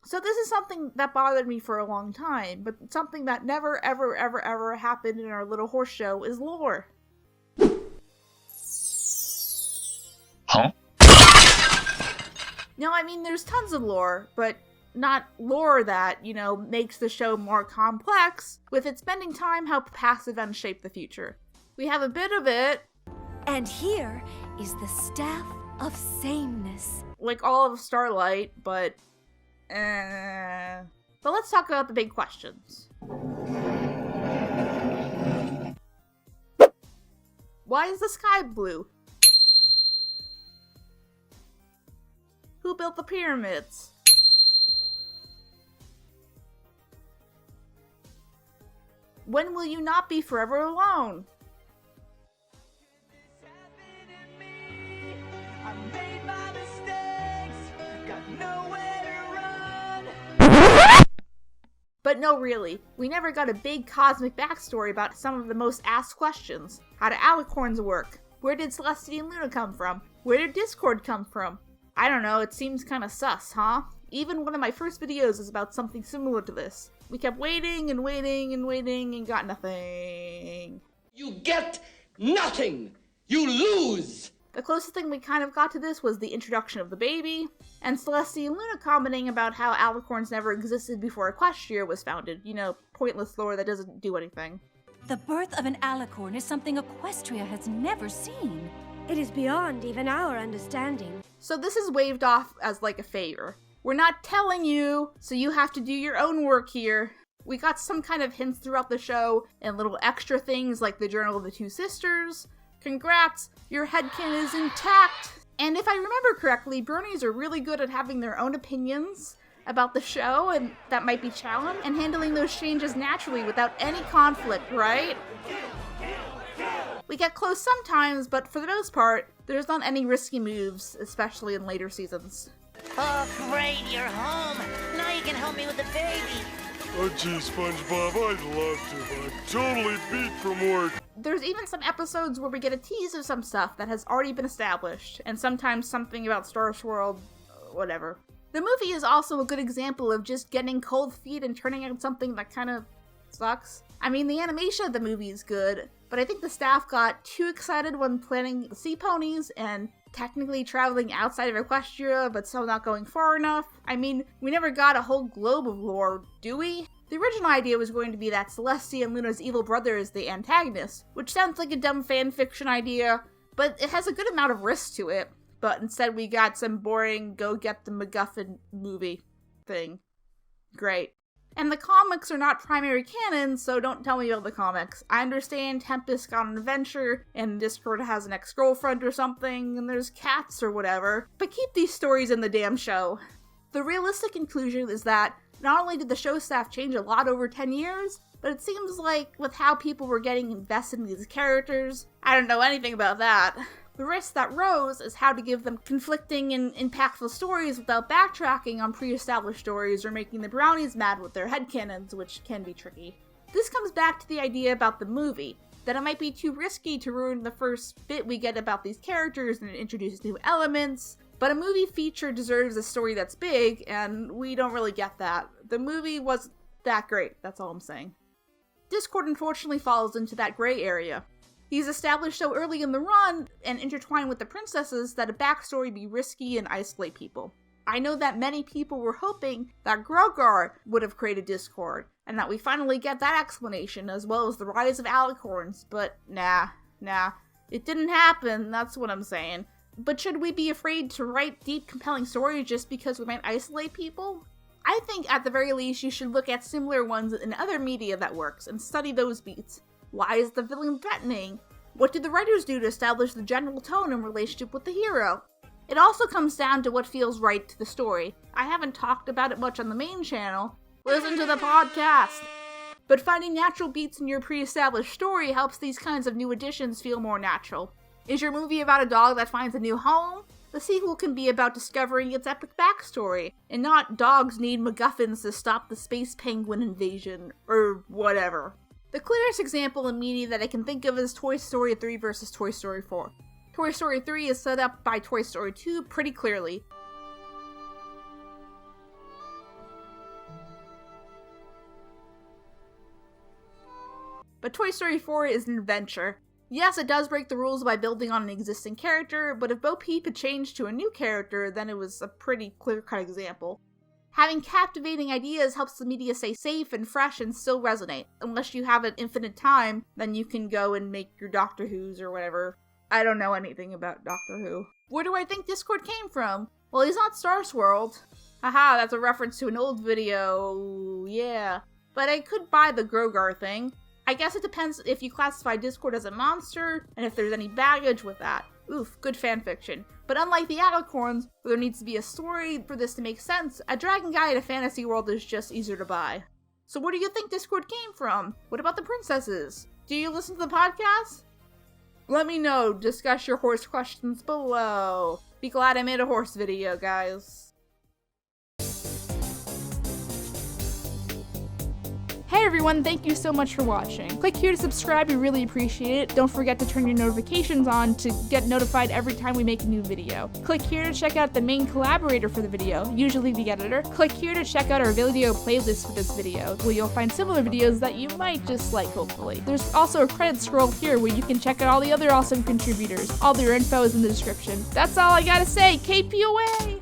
So this is something that bothered me for a long time, but something that never, ever, ever, ever happened in our little horse show is lore. Huh? No, I mean, there's tons of lore, but not lore that, makes the show more complex, with it spending time how past events shape the future. We have a bit of it. And here is the Staff of Sameness. Like all of Starlight, but let's talk about the big questions. Why is the sky blue? Who built the pyramids? When will you not be forever alone? But no, really, we never got a big cosmic backstory about some of the most asked questions. How do alicorns work? Where did Celestia and Luna come from? Where did Discord come from? I don't know, it seems kinda sus, huh? Even one of my first videos is about something similar to this. We kept waiting and waiting and waiting and got nothing. You get nothing! You lose! The closest thing we kind of got to this was the introduction of the baby, and Celestia and Luna commenting about how alicorns never existed before Equestria was founded. Pointless lore that doesn't do anything. The birth of an alicorn is something Equestria has never seen. It is beyond even our understanding. So this is waved off as like a favor. We're not telling you, so you have to do your own work here. We got some kind of hints throughout the show, and little extra things like the Journal of the Two Sisters. Congrats, your headcanon is intact! And if I remember correctly, Bronies are really good at having their own opinions about the show, and that might be challenged, and handling those changes naturally without any conflict, right? We get close sometimes, but for the most part, there's not any risky moves, especially in later seasons. Oh, great, you're home. Now you can help me with the baby. Oh, gee, SpongeBob, I'd love to, but I'm totally beat from work. There's even some episodes where we get a tease of some stuff that has already been established, and sometimes something about Star Swirl, whatever. The movie is also a good example of just getting cold feet and turning out something that kind of sucks. I mean, the animation of the movie is good, but I think the staff got too excited when planning the sea ponies and technically traveling outside of Equestria, but still not going far enough. I mean, we never got a whole globe of lore, do we? The original idea was going to be that Celestia and Luna's evil brother is the antagonist, which sounds like a dumb fanfiction idea, but it has a good amount of risk to it. But instead we got some boring go get the MacGuffin movie thing. Great. And the comics are not primary canon, so don't tell me about the comics. I understand Tempest got an adventure, and Discord has an ex-girlfriend or something, and there's cats or whatever, but keep these stories in the damn show. The realistic conclusion is that not only did the show staff change a lot over 10 years, but it seems like with how people were getting invested in these characters, I don't know anything about that. The risk that rose is how to give them conflicting and impactful stories without backtracking on pre-established stories or making the brownies mad with their headcanons, which can be tricky. This comes back to the idea about the movie, that it might be too risky to ruin the first bit we get about these characters and introduce new elements, but a movie feature deserves a story that's big, and we don't really get that. The movie wasn't that great, that's all I'm saying. Discord unfortunately falls into that gray area. He's established so early in the run and intertwined with the princesses that a backstory be risky and isolate people. I know that many people were hoping that Grogar would have created Discord, and that we finally get that explanation as well as the rise of alicorns, but nah, it didn't happen, that's what I'm saying. But should we be afraid to write deep, compelling stories just because we might isolate people? I think at the very least you should look at similar ones in other media that works and study those beats. Why is the villain threatening? What did the writers do to establish the general tone and relationship with the hero? It also comes down to what feels right to the story. I haven't talked about it much on the main channel. Listen to the podcast! But finding natural beats in your pre-established story helps these kinds of new additions feel more natural. Is your movie about a dog that finds a new home? The sequel can be about discovering its epic backstory, and not dogs need MacGuffins to stop the space penguin invasion, or whatever. The clearest example in media that I can think of is Toy Story 3 versus Toy Story 4. Toy Story 3 is set up by Toy Story 2 pretty clearly. but Toy Story 4 is an adventure. Yes, it does break the rules by building on an existing character, but if Bo Peep had changed to a new character, then it was a pretty clear-cut example. Having captivating ideas helps the media stay safe and fresh and still resonate. Unless you have an infinite time, then you can go and make your Doctor Who's or whatever. I don't know anything about Doctor Who. Where do I think Discord came from? Well, he's not Star Swirled. Haha, that's a reference to an old video, yeah. But I could buy the Grogar thing. I guess it depends if you classify Discord as a monster, and if there's any baggage with that. Oof, good fanfiction. But unlike the Alicorns, where there needs to be a story for this to make sense, a dragon guy in a fantasy world is just easier to buy. So where do you think Discord came from? What about the princesses? Do you listen to the podcast? Let me know, discuss your horse questions below. Be glad I made a horse video, guys. Hey everyone, thank you so much for watching. Click here to subscribe, we really appreciate it. Don't forget to turn your notifications on to get notified every time we make a new video. Click here to check out the main collaborator for the video, usually the editor. Click here to check out our video playlist for this video, where you'll find similar videos that you might just like, hopefully. There's also a credit scroll here where you can check out all the other awesome contributors. All their info is in the description. That's all I gotta say, KP away!